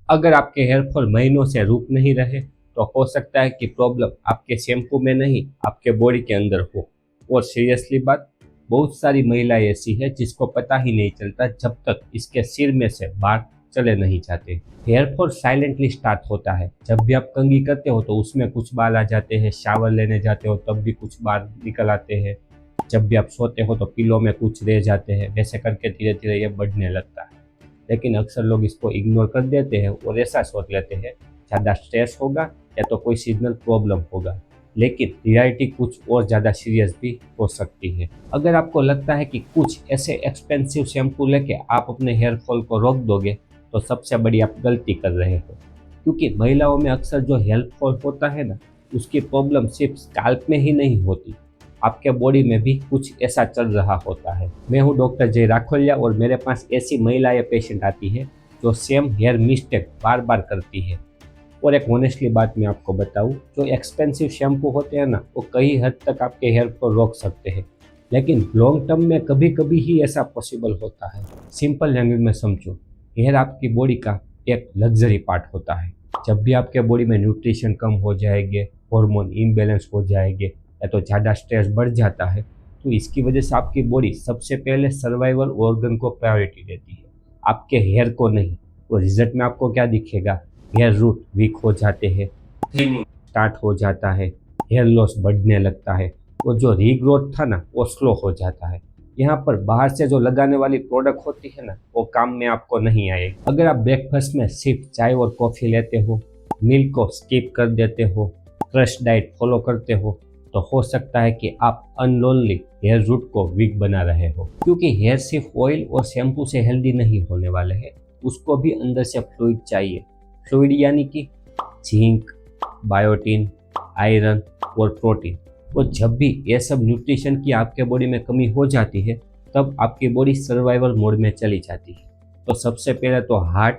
अगर आपके hair fall महीनों से रुक नहीं रहे तो हो सकता है कि प्रॉब्लम आपके शैम्पू में नहीं, आपके बॉडी के अंदर हो। और सीरियसली बात, बहुत सारी महिलाएं ऐसी है जिसको पता ही नहीं चलता जब तक इसके सिर में से बाल चले नहीं जाते। हेयर फॉल साइलेंटली स्टार्ट होता है। जब भी आप कंघी करते हो तो उसमें कुछ बाल आ जाते हैं, शावर लेने जाते हो तब भी कुछ बाल निकल आते हैं, जब भी आप सोते हो तो पिलो में कुछ रह जाते हैं। वैसे करके धीरे धीरे ये बढ़ने लगता है। लेकिन अक्सर लोग इसको इग्नोर कर देते हैं और ऐसा सोच लेते हैं ज़्यादा स्ट्रेस होगा या तो कोई सीजनल प्रॉब्लम होगा। लेकिन रियलिटी कुछ और ज़्यादा सीरियस भी हो सकती है। अगर आपको लगता है कि कुछ ऐसे एक्सपेंसिव शैम्पू लेके आप अपने हेयर फॉल को रोक दोगे तो सबसे बड़ी आप गलती कर रहे हो। क्योंकि महिलाओं में अक्सर जो हेयर फॉल होता है ना, उसकी प्रॉब्लम सिर्फ स्काल्प में ही नहीं होती, आपके बॉडी में भी कुछ ऐसा चल रहा होता है। मैं हूँ डॉक्टर जय राखोलिया और मेरे पास ऐसी महिलाएं पेशेंट आती है जो सेम हेयर मिस्टेक बार बार करती है। और एक ऑनेस्टली बात मैं आपको बताऊं, जो एक्सपेंसिव शैम्पू होते हैं ना, वो कई हद तक आपके हेयर को रोक सकते हैं, लेकिन लॉन्ग टर्म में कभी कभी ही ऐसा पॉसिबल होता है। सिंपल लैंग्वेज में समझो, हेयर आपकी बॉडी का एक लग्जरी पार्ट होता है। जब भी आपके बॉडी में न्यूट्रिशन कम हो जाएंगे, हार्मोन इम्बैलेंस हो जाएंगे या तो ज़्यादा स्ट्रेस बढ़ जाता है, तो इसकी वजह से आपकी बॉडी सबसे पहले सर्वाइवल ऑर्गन को प्रायोरिटी देती है, आपके हेयर को नहीं। तो रिजल्ट में आपको क्या दिखेगा? हेयर रूट वीक हो जाते हैं, थिनिंग स्टार्ट हो जाता है, हेयर लॉस बढ़ने लगता है और जो रीग्रोथ था ना वो स्लो हो जाता है। यहाँ पर बाहर से जो लगाने वाली प्रोडक्ट होती है ना, वो काम में आपको नहीं आएगी। अगर आप ब्रेकफास्ट में सिर्फ चाय और कॉफ़ी लेते हो, मिल्क को स्किप कर देते हो, क्रश डाइट फॉलो करते हो हो सकता है कि आप अनलोनली हेयर रूट को वीक बना रहे हो। क्योंकि हेयर सिर्फ ऑयल और शैम्पू से हेल्दी नहीं होने वाले हैं, उसको भी अंदर से फ्लूइड चाहिए। फ्लूइड यानी कि जिंक, बायोटिन, आयरन और प्रोटीन। और जब भी ये सब न्यूट्रिशन की आपके बॉडी में कमी हो जाती है, तब आपकी बॉडी सर्वाइवल मोड में चली जाती है। तो सबसे पहले तो हार्ट,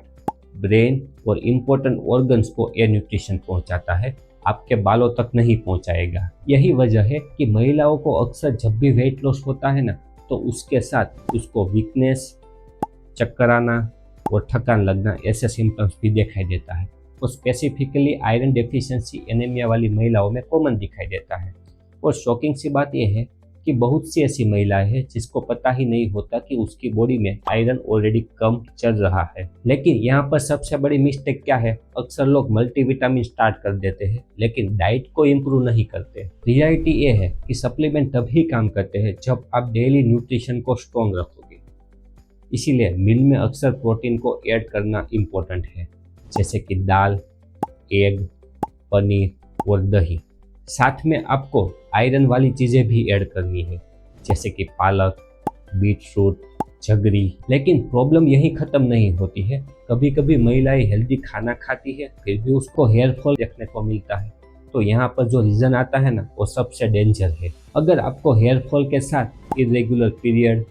ब्रेन और इम्पोर्टेंट ऑर्गन्स को ये न्यूट्रिशन पहुंचाता है, आपके बालों तक नहीं पहुंचाएगा। यही वजह है कि महिलाओं को अक्सर जब भी वेट लॉस होता है ना, तो उसके साथ उसको वीकनेस, चक्कर आना और थकान लगना ऐसे सिम्टम्स भी दिखाई देता है। और स्पेसिफिकली आयरन डेफिशिएंसी एनीमिया वाली महिलाओं में कॉमन दिखाई देता है। और शॉकिंग सी बात यह है कि बहुत सी ऐसी महिलाएं हैं जिसको पता ही नहीं होता कि उसकी बॉडी में आयरन ऑलरेडी कम चल रहा है। लेकिन यहाँ पर सबसे बड़ी मिस्टेक क्या है? अक्सर लोग मल्टीविटामिन स्टार्ट कर देते हैं लेकिन डाइट को इम्प्रूव नहीं करते। रियलिटी ये है कि सप्लीमेंट तभी काम करते हैं जब आप डेली न्यूट्रिशन को स्ट्रॉन्ग रखोगे। इसीलिए मील में अक्सर प्रोटीन को ऐड करना इम्पोर्टेंट है, जैसे कि दाल, एग, पनीर और दही। साथ में आपको आयरन वाली चीज़ें भी ऐड करनी है, जैसे कि पालक, बीट रूट, जगरी। लेकिन प्रॉब्लम यही ख़त्म नहीं होती है। कभी कभी महिलाएं हेल्दी खाना खाती है फिर भी उसको हेयर फॉल देखने को मिलता है। तो यहाँ पर जो रीज़न आता है ना, वो सबसे डेंजर है। अगर आपको हेयर फॉल के साथ इरेगुलर पीरियड,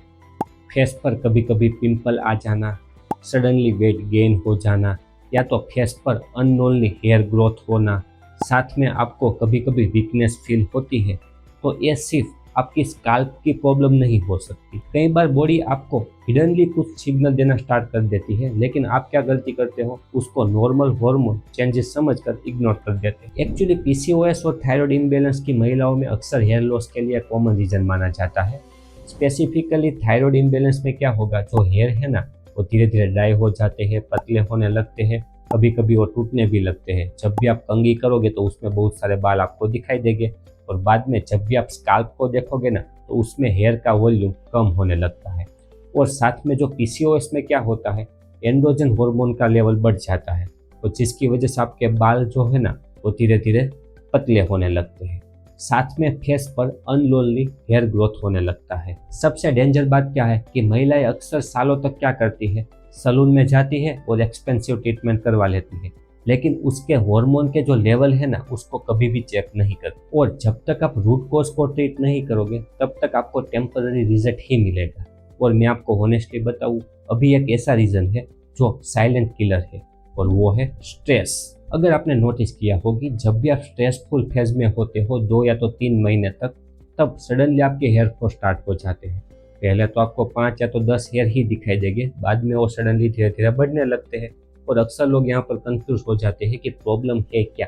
फेस पर कभी कभी पिंपल आ जाना, सडनली वेट गेन हो जाना या तो फेस पर अननोनली हेयर ग्रोथ होना, साथ में आपको कभी कभी वीकनेस फील होती है, तो ये सिर्फ आपकी स्काल्प की प्रॉब्लम नहीं हो सकती। कई बार बॉडी आपको हिडनली कुछ सिग्नल देना स्टार्ट कर देती है, लेकिन आप क्या गलती करते हो? उसको नॉर्मल हार्मोन चेंजेस समझकर इग्नोर कर देते हैं। एक्चुअली पीसीओएस और थायराइड इम्बैलेंस की महिलाओं में अक्सर हेयर लॉस के लिए कॉमन रीजन माना जाता है। स्पेसिफिकली थायराइड इम्बैलेंस में क्या होगा, जो हेयर है ना, वो धीरे धीरे ड्राई हो जाते हैं, पतले होने लगते हैं, कभी कभी वो टूटने भी लगते हैं। जब भी आप कंघी करोगे तो उसमें बहुत सारे बाल आपको दिखाई देंगे और बाद में जब भी आप स्काल्प को देखोगे ना, तो उसमें हेयर का वॉल्यूम कम होने लगता है। और साथ में जो पीसीओएस में क्या होता है, एंड्रोजन हार्मोन का लेवल बढ़ जाता है, और जिसकी वजह से आपके बाल जो है ना, वो धीरे धीरे पतले होने लगते हैं। साथ में फेस पर अनलोनली हेयर ग्रोथ होने लगता है। सबसे डेंजर बात क्या है कि महिलाएं अक्सर सालों तक क्या करती है, सलून में जाती है और एक्सपेंसिव ट्रीटमेंट करवा लेती है, लेकिन उसके हार्मोन के जो लेवल है ना, उसको कभी भी चेक नहीं करते। और जब तक आप रूट कॉज को ट्रीट नहीं करोगे तब तक आपको टेम्पररी रिजल्ट ही मिलेगा। और मैं आपको ऑनेस्टली बताऊं, अभी एक ऐसा रीजन है जो साइलेंट किलर है, और वो है स्ट्रेस। अगर आपने नोटिस किया होगी, जब भी आप स्ट्रेसफुल फेज में होते हो 2 या तो 3 महीने तक, तब सडनली आपके हेयर फॉल स्टार्ट हो जाते हैं। पहले तो आपको 5 या तो 10 हेयर ही दिखाई देंगे, बाद में वो सडनली धीरे धीरे बढ़ने लगते हैं। और अक्सर लोग यहाँ पर कंफ्यूज हो जाते हैं कि प्रॉब्लम है क्या।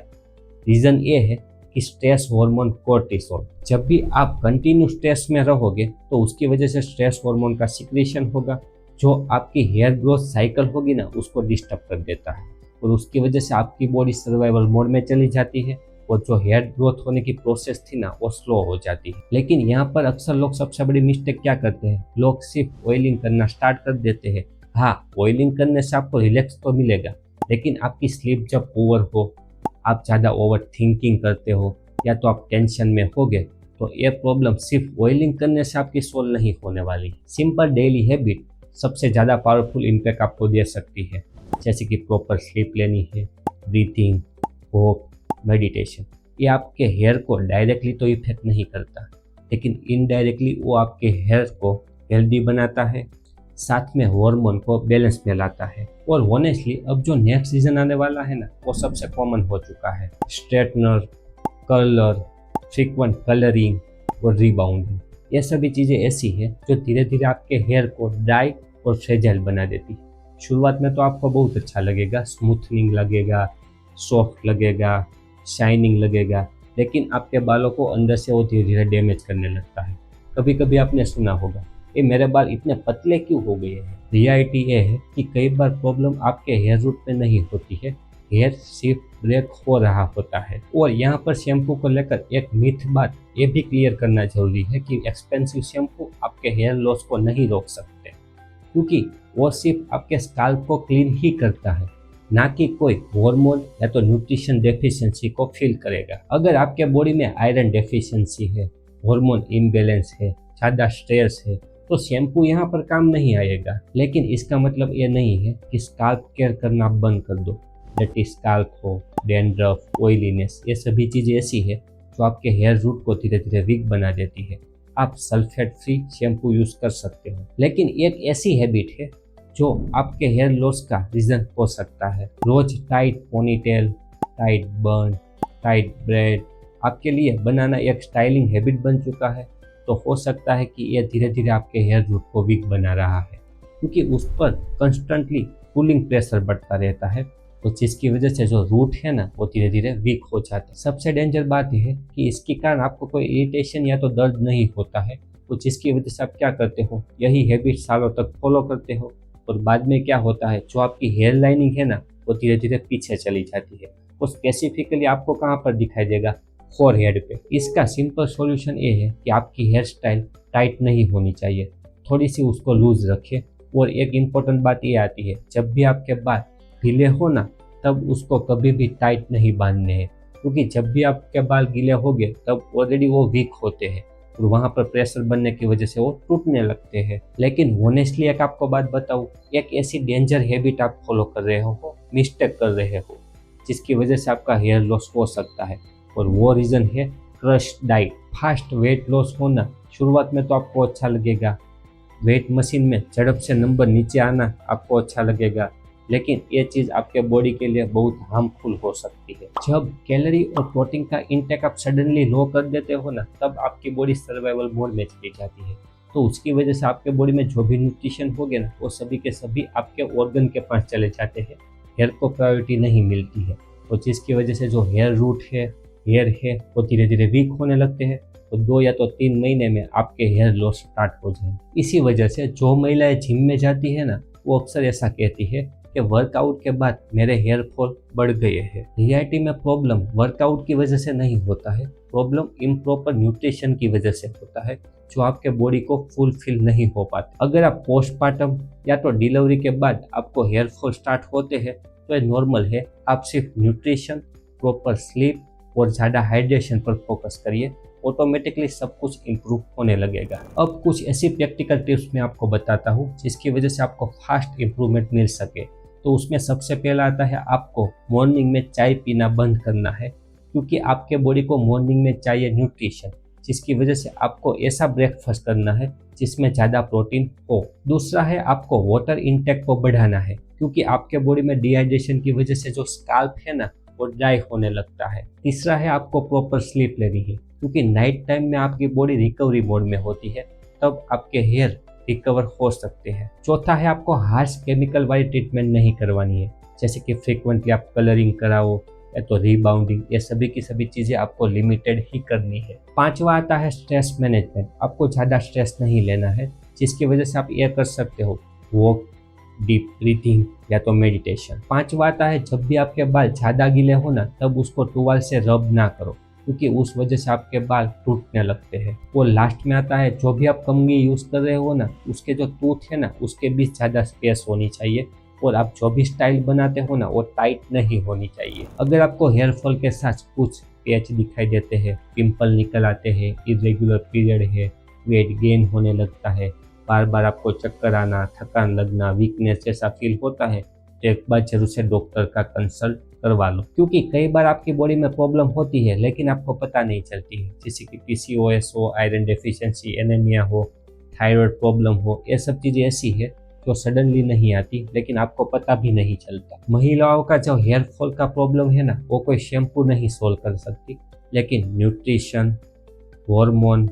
रीज़न ये है कि स्ट्रेस हार्मोन कोर्टिसोल। जब भी आप कंटिन्यू स्ट्रेस में रहोगे तो उसकी वजह से स्ट्रेस हार्मोन का सिक्रेशन होगा, जो आपकी हेयर ग्रोथ साइकिल होगी ना उसको डिस्टर्ब कर देता है, और उसकी वजह से आपकी बॉडी सर्वाइवल मोड में चली जाती है और जो हेयर ग्रोथ होने की प्रोसेस थी ना वो स्लो हो जाती है। लेकिन यहाँ पर अक्सर लोग सबसे बड़ी मिस्टेक क्या करते हैं, लोग सिर्फ ऑयलिंग करना स्टार्ट कर देते हैं। हाँ, ऑयलिंग करने से आपको रिलैक्स तो मिलेगा, लेकिन आपकी स्लीप जब पुअर हो, आप ज़्यादा ओवर थिंकिंग करते हो या तो आप टेंशन में होगे, तो ये प्रॉब्लम सिर्फ ऑयलिंग करने से आपकी सोल्व नहीं होने वाली। सिंपल डेली हैबिट सबसे ज़्यादा पावरफुल इम्पैक्ट आपको दे सकती है, जैसे कि प्रॉपर स्लीप लेनी है, ब्रीथिंग, वॉक, मेडिटेशन। ये आपके हेयर को डायरेक्टली तो इफेक्ट नहीं करता, लेकिन इनडायरेक्टली वो आपके हेयर को हेल्दी बनाता है, साथ में हार्मोन को बैलेंस में लाता है। और ऑनेस्टली अब जो नेक्स्ट सीजन आने वाला है ना वो सबसे कॉमन हो चुका है। स्ट्रेटनर, कर्लर, फ्रीक्वेंट कलरिंग और रीबाउंडिंग, ये सभी चीज़ें ऐसी है जो धीरे धीरे आपके हेयर को ड्राई और फ्रेजाइल बना देती है। शुरुआत में तो आपको बहुत अच्छा लगेगा, स्मूथनिंग लगेगा, सॉफ्ट लगेगा, शाइनिंग लगेगा, लेकिन आपके बालों को अंदर से वो धीरे धीरे डैमेज करने लगता है। कभी कभी आपने सुना होगा, ये मेरे बाल इतने पतले क्यों हो गए हैं। रियलिटी ये है कि कई बार प्रॉब्लम आपके हेयर रूट में नहीं होती है, हेयर सिर्फ ब्रेक हो रहा होता है। और यहाँ पर शैम्पू को लेकर एक मिथ बात ये भी क्लियर करना जरूरी है कि एक्सपेंसिव शैम्पू आपके हेयर लॉस को नहीं रोक सकते, क्योंकि वो सिर्फ आपके स्काल्प को क्लीन ही करता है, ना कि कोई हार्मोन या तो न्यूट्रिशन डेफिशिएंसी को फील करेगा। अगर आपके बॉडी में आयरन डेफिशिएंसी है, हार्मोन इम्बैलेंस है, ज़्यादा स्ट्रेस है, तो शैम्पू यहाँ पर काम नहीं आएगा। लेकिन इसका मतलब ये नहीं है कि स्काल्प केयर करना बंद कर दो। डर्टी स्काल्प हो, डैंड्रफ, ऑयलीनेस, ये सभी चीज़ें ऐसी है जो आपके हेयर रूट को धीरे धीरे वीक बना देती है। आप सल्फेट फ्री शैम्पू यूज़ कर सकते हो, लेकिन एक ऐसी हैबिट है जो आपके हेयर लॉस का रीज़न हो सकता है। रोज टाइट पोनीटेल, टाइट बन, टाइट ब्रेड आपके लिए बनाना एक स्टाइलिंग हैबिट बन चुका है, तो हो सकता है कि यह धीरे धीरे आपके हेयर रूट को वीक बना रहा है, क्योंकि उस पर कंस्टेंटली कूलिंग प्रेशर बढ़ता रहता है, तो जिसकी वजह से जो रूट है ना वो धीरे धीरे वीक हो जाता है। सबसे डेंजर बात यह है कि इसके कारण आपको कोई इरिटेशन या तो दर्द नहीं होता है, तो जिसकी वजह से आप क्या करते हो, यही हैबिट सालों तक फॉलो करते हो, और बाद में क्या होता है, जो आपकी हेयर लाइनिंग है ना वो धीरे धीरे पीछे चली जाती है। वो स्पेसिफिकली आपको कहाँ पर दिखाई देगा, फोरहेड पे। इसका सिंपल सॉल्यूशन ये है कि आपकी हेयर स्टाइल टाइट नहीं होनी चाहिए, थोड़ी सी उसको लूज रखें। और एक इम्पोर्टेंट बात ये आती है, जब भी आपके बाल गीले हो ना तब उसको कभी भी टाइट नहीं बांधने हैं, क्योंकि जब भी आपके बाल गीले होंगे तब ऑलरेडी वो वीक होते हैं और वहाँ पर प्रेशर बनने की वजह से वो टूटने लगते हैं। लेकिन ऑनेस्टली एक आपको बात बताऊँ, एक ऐसी डेंजर हैबिट आप फॉलो कर रहे हो, मिस्टेक कर रहे हो, जिसकी वजह से आपका हेयर लॉस हो सकता है, और वो रीज़न है crush diet. Fast weight loss होना शुरुआत में तो आपको अच्छा लगेगा, वेट मशीन में झड़प से नंबर नीचे आना आपको अच्छा लगेगा, लेकिन ये चीज़ आपके बॉडी के लिए बहुत हार्मफुल हो सकती है। जब कैलोरी और प्रोटीन का इंटेक आप सडनली लो कर देते हो ना, तब आपकी बॉडी सर्वाइवल मोड में चली जाती है, तो उसकी वजह से आपके बॉडी में जो भी न्यूट्रिशन होगे ना वो सभी के सभी आपके ऑर्गन के पास चले जाते हैं, हेयर को प्रायोरिटी नहीं मिलती है, और जिसकी वजह से जो हेयर रूट है, हेयर है, वो धीरे धीरे वीक होने लगते हैं, तो 2 या तो 3 महीने में आपके हेयर लॉस स्टार्ट हो जाए। इसी वजह से जो महिलाएं जिम में जाती है ना वो अक्सर ऐसा कहती है कि वर्कआउट के बाद मेरे हेयर फॉल बढ़ गए हैं। रियलिटी में प्रॉब्लम वर्कआउट की वजह से नहीं होता है, प्रॉब्लम इम्प्रॉपर न्यूट्रिशन की वजह से होता है, जो आपके बॉडी को फुलफिल नहीं हो पाता। अगर आप पोस्टपार्टम या तो डिलीवरी के बाद आपको हेयर फॉल स्टार्ट होते हैं तो ये नॉर्मल है। आप सिर्फ न्यूट्रिशन, प्रॉपर स्लीप और ज़्यादा हाइड्रेशन पर फोकस करिए, ऑटोमेटिकली सब कुछ इम्प्रूव होने लगेगा। अब कुछ ऐसी प्रैक्टिकल टिप्स मैं आपको बताता हूँ जिसकी वजह से आपको फास्ट इम्प्रूवमेंट मिल सके। तो उसमें सबसे पहला आता है, आपको मॉर्निंग में चाय पीना बंद करना है, क्योंकि आपके बॉडी को मॉर्निंग में चाहिए न्यूट्रिशन, जिसकी वजह से आपको ऐसा ब्रेकफास्ट करना है जिसमें ज़्यादा प्रोटीन हो। दूसरा है, आपको वाटर इंटेक को बढ़ाना है, क्योंकि आपके बॉडी में डिहाइड्रेशन की वजह से जो स्काल्प है ना वो ड्राई होने लगता है। तीसरा है, आपको प्रॉपर स्लीप लेनी है, क्योंकि नाइट टाइम में आपकी बॉडी रिकवरी मोड में होती है, तब आपके हेयर रिकवर हो सकते हैं। चौथा है, आपको हार्श केमिकल वाली ट्रीटमेंट नहीं करवानी है, जैसे कि फ्रिक्वेंटली आप कलरिंग कराओ या तो रीबाउंडिंग, ये सभी की सभी चीज़ें आपको लिमिटेड ही करनी है। पांचवा आता है स्ट्रेस मैनेजमेंट। आपको ज़्यादा स्ट्रेस नहीं लेना है, जिसकी वजह से आप ये कर सकते हो वॉक, डीप ब्रीथिंग या तो मेडिटेशन। पांचवा आता है जब भी आपके बाल ज़्यादा गीले हो ना, तब उसको टुवाल से रब ना करो, क्योंकि उस वजह से आपके बाल टूटने लगते हैं। वो लास्ट में आता है जो भी आप कंघी यूज़ कर रहे हो ना, उसके जो टूथ है ना, उसके बीच ज़्यादा स्पेस होनी चाहिए, और आप जो भी स्टाइल बनाते हो ना, वो टाइट नहीं होनी चाहिए। अगर आपको हेयर फॉल के साथ कुछ पैच दिखाई देते हैं, पिंपल निकल आते हैं, इरेगुलर पीरियड है, वेट गेन होने लगता है, बार बार आपको चक्कर आना, थकान लगना, वीकनेस जैसा फील होता है, तो एक बार जरूर से डॉक्टर का कंसल्ट करवा लो, क्योंकि कई बार आपकी बॉडी में प्रॉब्लम होती है लेकिन आपको पता नहीं चलती है, जैसे कि पीसीओएस हो, आयरन डेफिशिएंसी, एनीमिया हो, थायराइड प्रॉब्लम हो। ये सब चीज़ें ऐसी है जो सडनली नहीं आती, लेकिन आपको पता भी नहीं चलता। महिलाओं का जो हेयर फॉल का प्रॉब्लम है ना, वो कोई शैम्पू नहीं सोल्व कर सकती, लेकिन न्यूट्रिशन, हार्मोन,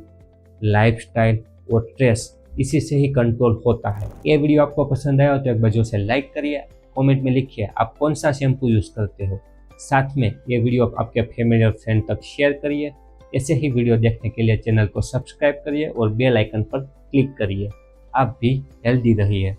लाइफस्टाइल और स्ट्रेस, इसी से ही कंट्रोल होता है। ये वीडियो आपको पसंद आया हो तो एक बार से लाइक करिए, कमेंट में लिखिए आप कौन सा शैम्पू यूज़ करते हो। साथ में ये वीडियो आपके फैमिली और फ्रेंड तक शेयर करिए। ऐसे ही वीडियो देखने के लिए चैनल को सब्सक्राइब करिए और बेल आइकन पर क्लिक करिए। आप भी हेल्दी रहिए।